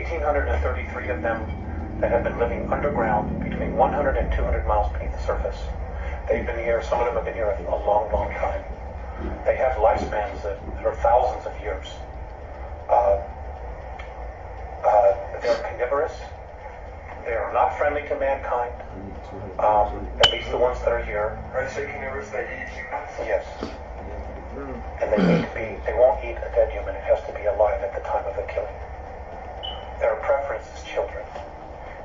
1,833 of them that have been living underground between 100 and 200 miles beneath the surface. They've been here, some of them have been here a long, long time. They have lifespans that are thousands of years. They're carnivorous. They are not friendly to mankind, at least the ones that are here. Are they carnivorous? They eat humans? Yes. And they won't eat a dead human. It has to be alive at the time of the killing. Their preference is children.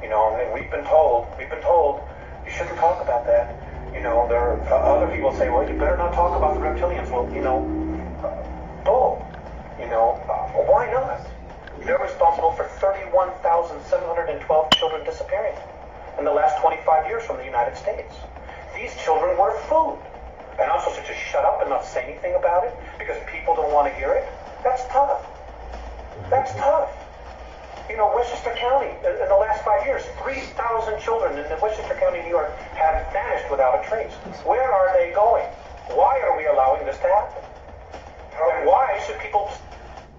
You know, and we've been told, you shouldn't talk about that. You know, there are other people say, well, you better not talk about the reptilians. Well, you know, bull. You know, why not? They're responsible for 31,712 children disappearing in the last 25 years from the United States. These children were food. And I'm supposed to just shut up and not say anything about it because people don't want to hear it? That's tough. That's tough. You know, Westchester County, in the last 5 years, 3,000 children in Westchester County, New York, have vanished without a trace. Where are they going? Why are we allowing this to happen? And why should people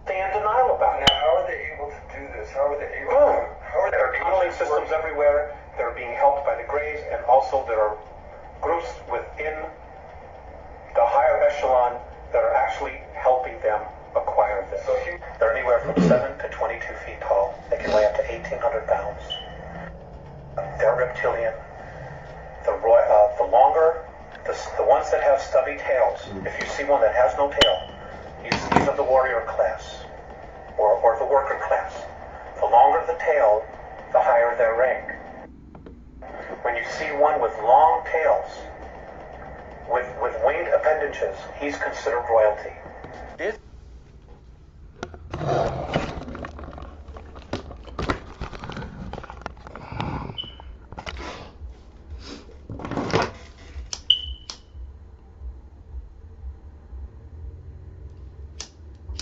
stay in denial about it? Now, how are they able to do this? How are they able to... There are tunneling systems everywhere. They're being helped by the Greys, and also there are groups within the higher echelon that are actually helping them acquire this. They're anywhere from 7 to 22 feet tall. They can weigh up to 1,800 pounds. They're reptilian. The longer, the ones that have stubby tails, if you see one that has no tail, these are the warrior class, or the worker class. The longer the tail, the higher their rank. When you see one with long tails, with winged appendages, he's considered royalty.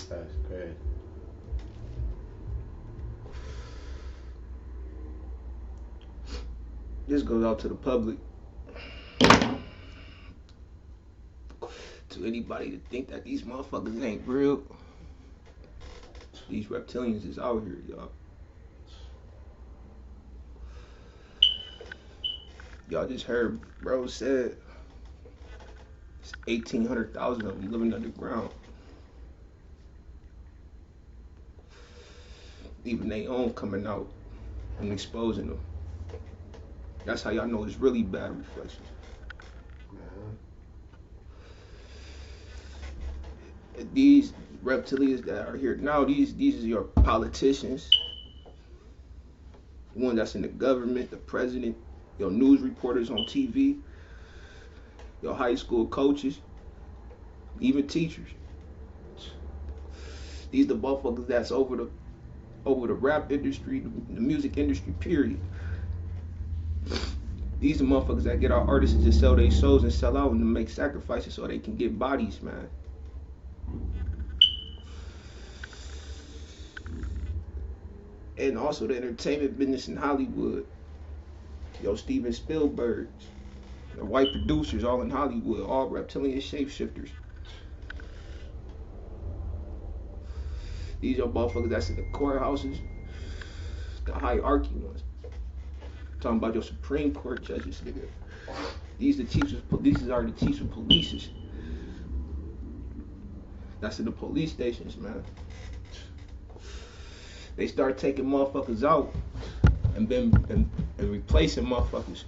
That's great. This goes out to the public. To anybody to think that these motherfuckers ain't real. These reptilians is out here, y'all. Y'all just heard bro said it's 1,800,000 of them living underground. Even they own coming out and exposing them. That's how y'all know it's really bad reflections. These reptilians that are here now, these are your politicians, the one that's in the government, the president, your news reporters on TV, your high school coaches, even teachers. These the motherfuckers that's over the rap industry, the music industry, period. These the motherfuckers that get our artists to sell their souls and sell out and to make sacrifices so they can get bodies, man. And also the entertainment business in Hollywood. Yo, Steven Spielberg, the white producers all in Hollywood, all reptilian shapeshifters. These are motherfuckers that's in the courthouses, the hierarchy ones. Talking about your Supreme Court judges, nigga. These are the chiefs of police. That's in the police stations, man. They start taking motherfuckers out and replacing motherfuckers.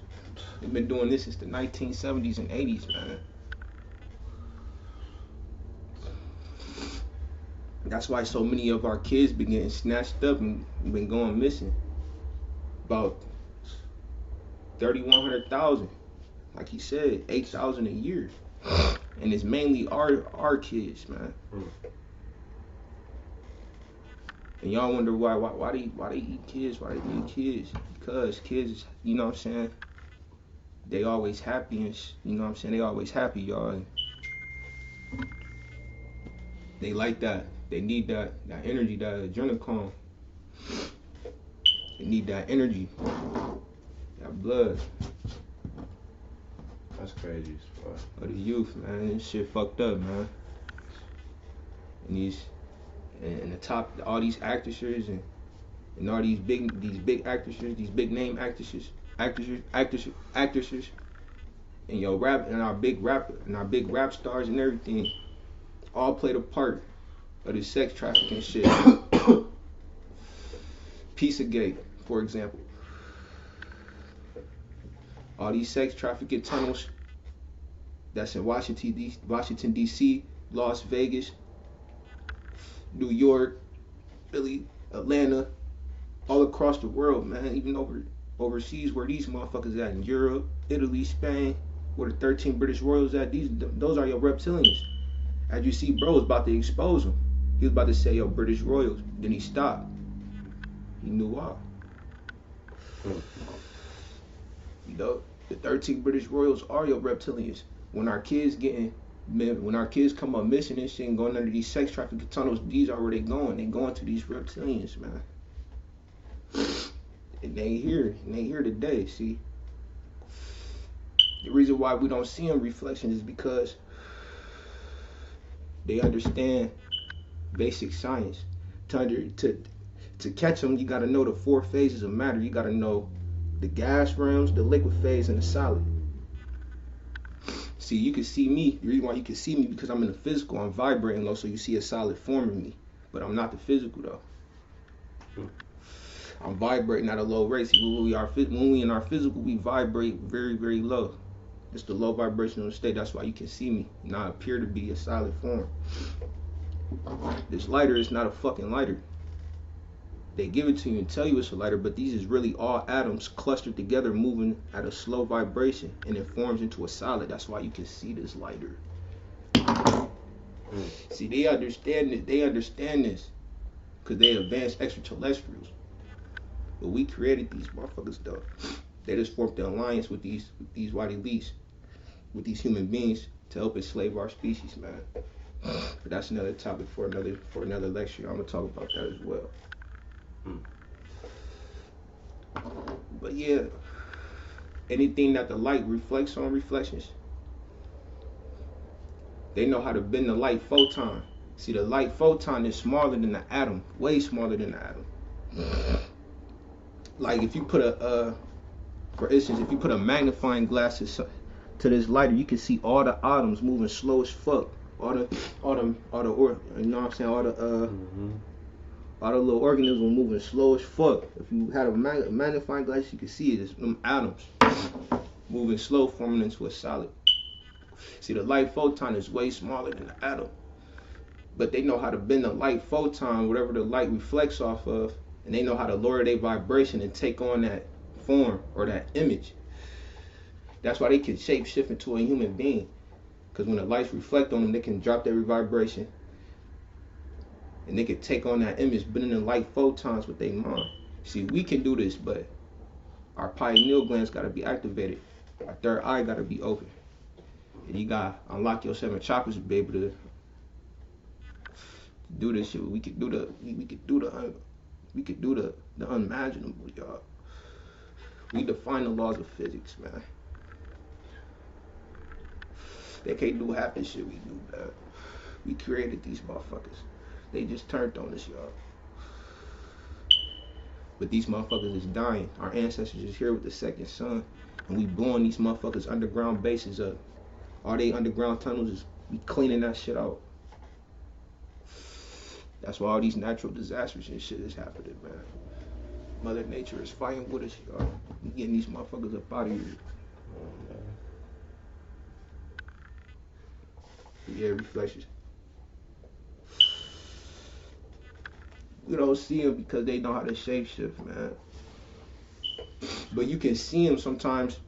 They've been doing this since the 1970s and 80s, man. That's why so many of our kids been getting snatched up and been going missing. About 3,100,000, like he said, 8,000 a year, and it's mainly our kids, man. And y'all wonder why they eat kids, why they need kids? Because kids, you know what I'm saying, they always happy and you know what I'm saying, they always happy, y'all. They like that. They need that energy, that adrenaline. They need that energy, that blood. That's crazy as fuck. Of the youth, man. This shit fucked up, man. And the top, all these actresses and and all these big actresses, these big name actresses, and your rap and our big rap stars and everything, all played a part of the sex trafficking shit. Pizzagate, for example. All these sex trafficking tunnels that's in Washington D.C., Las Vegas, New York, Philly, Atlanta, all across the world, man. Even overseas, where these motherfuckers at in Europe, Italy, Spain, where the 13 British royals at. Those are your reptilians. As you see, bro was about to expose them. He was about to say, "Yo, British royals." Then he stopped. He knew why. You know, the 13 British royals are your reptilians. When our kids come up missing and shit and going under these sex trafficking tunnels, these are where they going. They going to these reptilians, man. And they here today. See, the reason why we don't see them reflections is because they understand basic science. To catch them, you got to know the 4 phases of matter. You got to know the gas realms, the liquid phase, and the solid. See, you can see me. The reason why you can see me because I'm in the physical. I'm vibrating low, so you see a solid form in me. But I'm not the physical though. I'm vibrating at a low rate. See, when we in our physical, we vibrate very, very low. It's the low vibrational state. That's why you can see me. And I appear to be a solid form. This lighter is not a fucking lighter. They give it to you and tell you it's a lighter, but these is really all atoms clustered together moving at a slow vibration, and it forms into a solid. That's why you can see this lighter. See, they understand it. They understand this because they advanced extraterrestrials. But we created these motherfuckers though. They just formed an alliance with these white elites, with these human beings to help enslave our species, man. But that's another topic for another lecture. I'm gonna talk about that as well. But yeah, anything that the light reflects on reflections, they know how to bend the light photon. See, the light photon is smaller than the atom, way smaller than the atom. Like if you put for instance, if you put a magnifying glass to this lighter, you can see all the atoms moving slow as fuck. All the you know what I'm saying? All the little organisms moving slow as fuck. If you had a magnifying glass, you can see it. It's them atoms moving slow, forming into a solid. See, the light photon is way smaller than the atom. But they know how to bend the light photon, whatever the light reflects off of, and they know how to lower their vibration and take on that form or that image. That's why they can shape shift into a human being. Because when the lights reflect on them, they can drop their vibration. And they can take on that image, bending the light photons with their mind. See, we can do this, but our pineal glands got to be activated. Our third eye got to be open. And you got to unlock your 7 chakras to be able to do this shit. We could do the unimaginable, y'all. We define the laws of physics, man. They can't do half the shit we do, man. We created these motherfuckers. They just turned on us, y'all. But these motherfuckers is dying. Our ancestors is here with the second sun, and we blowing these motherfuckers underground bases up. All they underground tunnels is we cleaning that shit out. That's why all these natural disasters and shit is happening, man. Mother Nature is fighting with us, y'all. We getting these motherfuckers up out of here. Yeah, reflections. We don't see them because they know how to shapeshift, man. But you can see them sometimes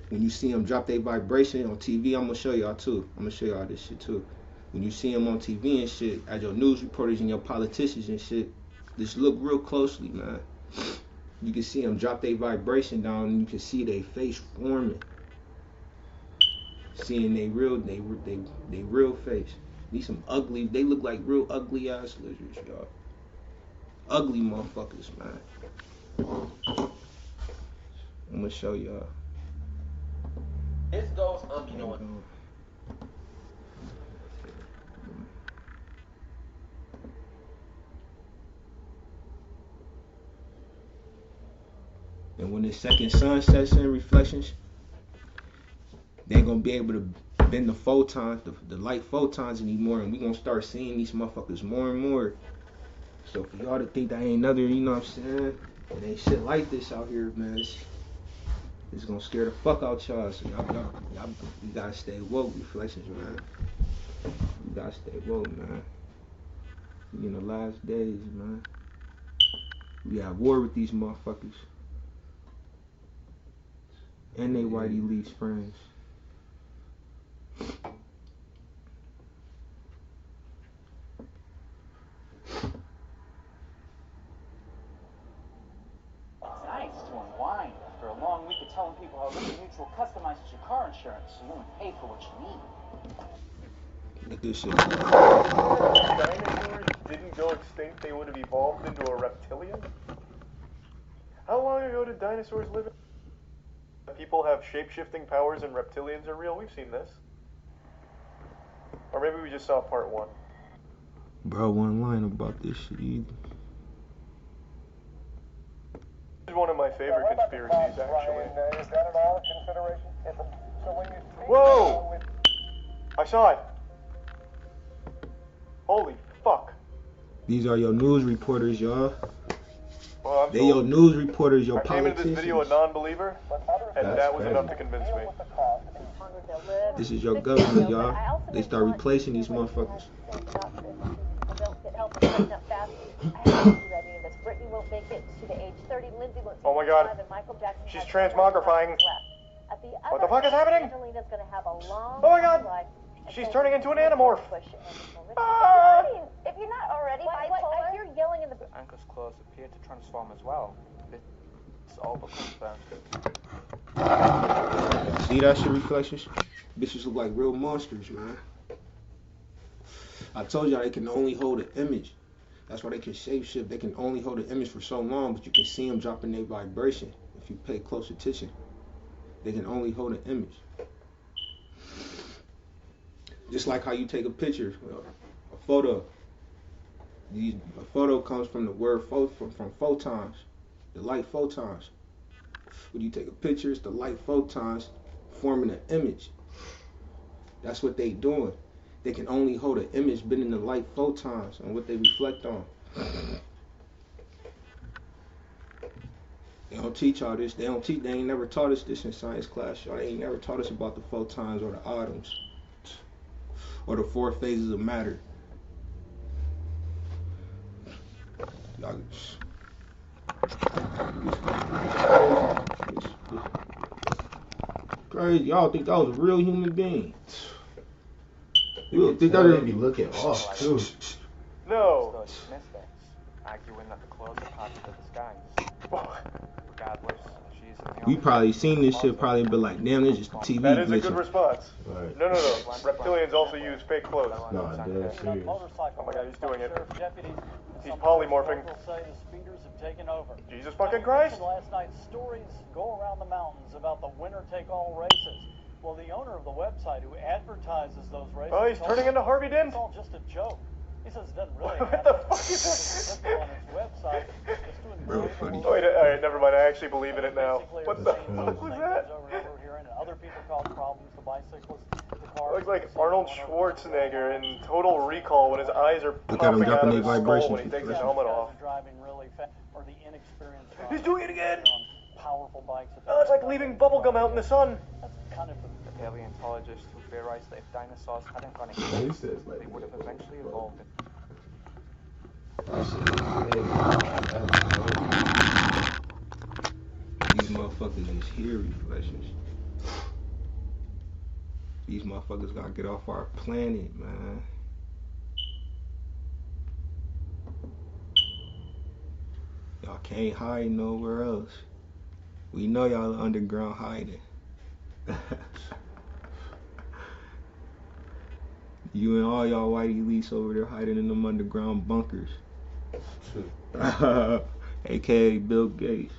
when you see them drop their vibration on TV. I'm gonna show y'all too. I'm gonna show y'all this shit too. When you see them on TV and shit, as your news reporters and your politicians and shit, just look real closely, man. You can see them drop their vibration down, and you can see their face forming. Seeing they real face. These some ugly. They look like real ugly ass lizards, y'all. Ugly motherfuckers, man. I'm gonna show y'all. This goes you know what? when the second sun sets in reflections, they ain't gonna be able to bend the photons, the light photons anymore, and we gonna start seeing these motherfuckers more and more. So for y'all to think that ain't another, you know what I'm saying? It ain't shit like this out here, man. It's gonna scare the fuck out y'all. So y'all, you gotta stay woke, reflections, man. You gotta stay woke, man. We in the last days, man. We at war with these motherfuckers. And they white elites friends. It's nice to unwind after a long week of telling people how Liberty Mutual customizes your car insurance so you only pay for what you need. Look at this shit. If dinosaurs didn't go extinct, they would have evolved into a reptilian? How long ago did dinosaurs live? People have shape-shifting powers and reptilians are real. We've seen this. Or maybe we just saw part 1. Bro, one line about this shit either. This is one of my favorite conspiracies, actually. Is that at all a consideration? So when you Whoa! I saw it. Holy fuck. These are your news reporters, y'all. Well, They your news reporters, your I came into politicians. this video a non-believer, and That's that was crazy. enough to convince me. This is your government, y'all. They start replacing these motherfuckers. Oh my god. She's transmogrifying. What the fuck is happening? Oh my god. She's turning into an animorph. Ah! If you're not already bipolar, I hear yelling in the Anchor's claws appear to transform as well. It's all but confirmed. See that shit, reflections? Bitches look like real monsters, man. I told y'all they can only hold an image. That's why they can shapeshift. They can only hold an image for so long, but you can see them dropping their vibration if you pay close attention. They can only hold an image. Just like how you take a picture, a photo. A photo comes from the word from photons, the light photons. When you take a picture, it's the light photons forming an image. That's what they doing. They can only hold an image bending the light photons and what they reflect on. They don't teach all this. They ain't never taught us this in science class, y'all. They ain't never taught us about the photons or the atoms or the 4 phases of matter. Y'all, crazy. Y'all think that was a real human being? You don't think that They be looking off too. No. Arguing that the claws are part of the disguise. Regardless, she's in the We probably seen this shit, probably been like, damn, this is just a TV That is a good glitch. response. Right. No. Reptilians also use fake clothes. No, dead serious. Oh my god, he's doing it. He's polymorphing. Say the speeders have taken over. Jesus fucking Christ. Last night, stories go around the mountains about the winner-take-all races. Well, the owner of the website who advertises those races... Oh, he's turning into Harvey Dent. It's all just a joke. He says it doesn't really What matter. the fuck is this? On his website, just to Real funny. Oh, wait, alright, never mind. I actually believe in it now. What the Basically, fuck was that? over and over here, and other people cause problems. The bicyclists, the cars. Looks like Arnold Schwarzenegger in Total Recall when his eyes are Look at him popping out dropping of his their skull vibrations. when he takes his helmet off. Driving really fast, or the inexperienced. He's doing it again! Powerful bikes. Oh, it's like leaving bubblegum out in the sun. That's kind of The paleontologists who theorized that if dinosaurs hadn't gone He extinct, says like they would have eventually evolved. These motherfuckers is here, reflections. These motherfuckers gotta get off our planet, man. Y'all can't hide nowhere else. We know y'all are underground hiding. You and all y'all white elites over there hiding in them underground bunkers. AKA Bill Gates.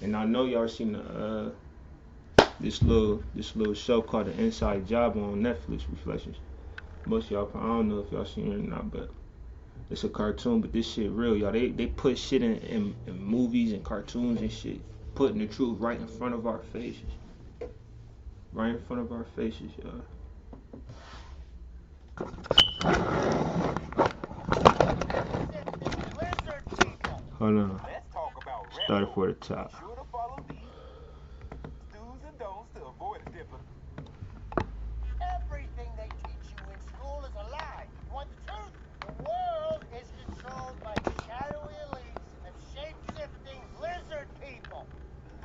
And I know y'all seen the this little show called The Inside Job on Netflix, Reflections. Most of y'all, I don't know if y'all seen it or not, but it's a cartoon, but this shit real, y'all. They put shit in movies and cartoons and shit, putting the truth right in front of our faces. Right in front of our faces, y'all. Hold on. Let's talk about Started for the top. Be sure to follow these do's and don'ts to avoid a dipper. Everything they teach you in school is a lie. You want the truth? The world is controlled by shadowy elites and shape-shifting lizard people.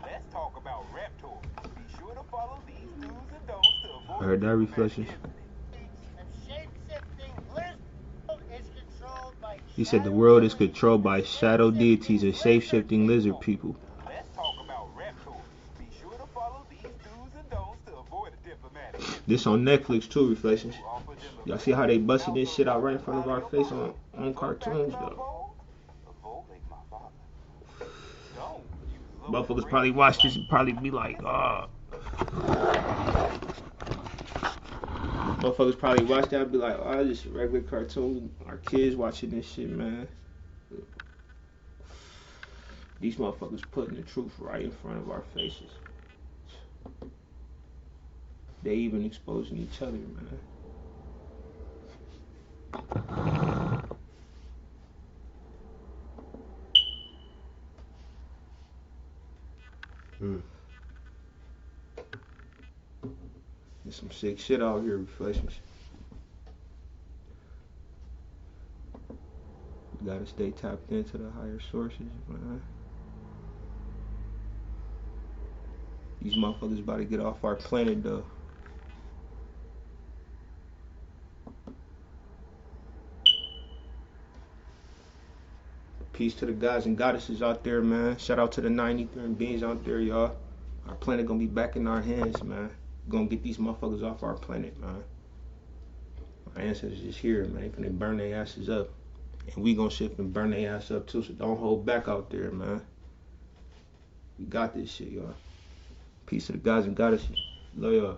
Let's talk about Raptors. Be sure to follow these do's and don'ts to avoid Heard that, diplomatic Reflections? And shape-shifting lizard is controlled by He said the world is controlled by shadow deities and shape-shifting lizard people. Let's talk about Raptors. Be sure to follow these do's and don'ts to avoid a diplomatic. This on Netflix too, Reflections. Y'all see how they busted this shit out right in front of our face on cartoons though. Motherfuckers probably watch this and probably be like, motherfuckers probably watch that and be like, oh, this is a regular cartoon. Our kids watching this shit, man. These motherfuckers putting the truth right in front of our faces. They even exposing each other, man. There's some sick shit out here, Reflections. You gotta stay tapped into the higher sources, man. These motherfuckers about to get off our planet, though. Peace to the guys and goddesses out there, man. Shout out to the 93 beings out there, y'all. Our planet gonna be back in our hands, man. We're gonna get these motherfuckers off our planet, man. Our ancestors is here, man. They finna burn their asses up. And we gonna shift and burn their ass up too, so don't hold back out there, man. We got this shit, y'all. Peace to the guys and goddesses. Love y'all.